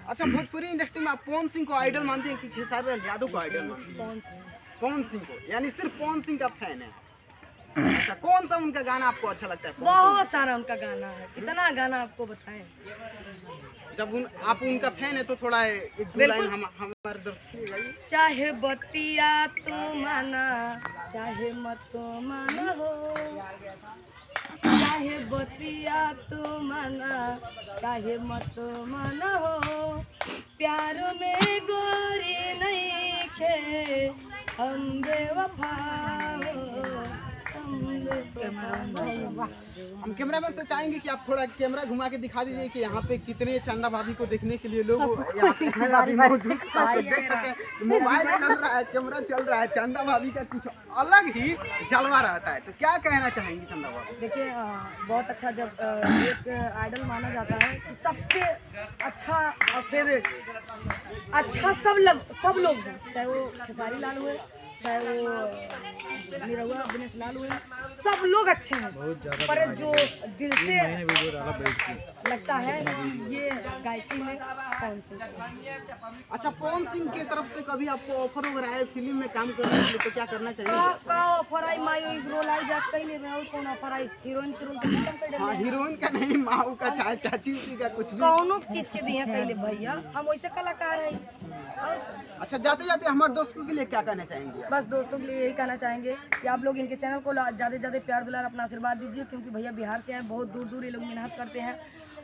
अच्छा, भोजपुरी इंडस्ट्री में आप पवन सिंह को आइडल मानते हैं कि खेसारी लाल यादव को आइडल मानते हैं? पवन सिंह को, यानी सिर्फ पवन सिंह का फैन है। अच्छा, कौन सा उनका गाना आपको अच्छा लगता है? बहुत सारा उनका गाना है, कितना गाना आपको बताएं। जब आप उनका फैन है तो थोड़ा एक दो लाइन हमारे दर्शक गाइए। चाहे बतिया तू माना चाहे मत माना हो, चाहे बतिया तू माना चाहे मत माना हो, प्यार में गोरी नहीं खे हम बेवफा हो, हम कैमरामैन से चाहेंगे कि आप थोड़ा कैमरा घुमा के दिखा दीजिए कि यहाँ पे कितने चंदा भाभी को देखने के लिए लोग यहाँ पे हैं, अभी मौजूद हैं, देख सकते हैं। मोबाइल चल रहा है, कैमरा चल रहा है, चंदा भाभी का कुछ अलग ही जलवा रहता है। तो क्या कहना चाहेंगी चंदा भाभी? देखिए बहुत अच्छा, जब एक आइडल माना जाता है कि सबसे अच्छा फेवरेट अच्छा सब लोग हैं, चाहे वो खेसारी लाल हुए, चाहे वो निरहुआ दिनेश लाल हुए, सब लोग अच्छे हैं, पर जो दिल से लगता है ये गायकी में पवन सिंह। अच्छा, पवन सिंह की तरफ से कभी आपको ऑफर वगैरह आया फिल्म में काम करने के लिए तो क्या करना चाहिए? का ऑफर आई, माई रोल आई जा कहीं नहीं और कौन ऑफर आई? हीरोइन के रोल का खत्म कर हाँ, हीरोइन का नहीं, माऊ का, चाहे चाची उची का, कुछ भी कौनो चीज के दिए पहले भैया, हम वैसे कलाकार हैं। अच्छा, जाते जाते हमारे दोस्तों के लिए क्या कहना चाहेंगे? बस दोस्तों के लिए यही कहना चाहेंगे कि आप लोग इनके चैनल को ज़्यादा से ज़्यादा प्यार दुलार अपना आशीर्वाद दीजिए, क्योंकि भैया बिहार से आए, बहुत दूर दूर ये लोग मेहनत करते हैं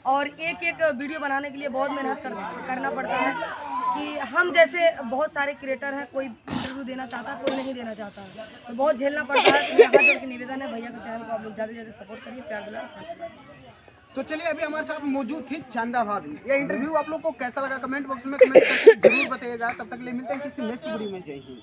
और एक एक वीडियो बनाने के लिए बहुत मेहनत करना पड़ता है। कि हम जैसे बहुत सारे क्रिएटर हैं, कोई इंटरव्यू देना चाहता है, कोई नहीं देना चाहता, तो बहुत झेलना पड़ता है। तो यहाँ जोड़ के निवेदन है, भैया के चैनल को आप लोग ज़्यादा से ज़्यादा सपोर्ट करिए, प्यार दुलार अपना आशीर्वाद दीजिए। तो चलिए, अभी हमारे साथ मौजूद थी चंदा भाभी। ये इंटरव्यू आप लोग को कैसा लगा कमेंट बॉक्स में कमेंट करके जरूर बताइएगा। तब तक के लिए मिलते हैं किसी नेक्स्ट वीडियो में। जय हिंद।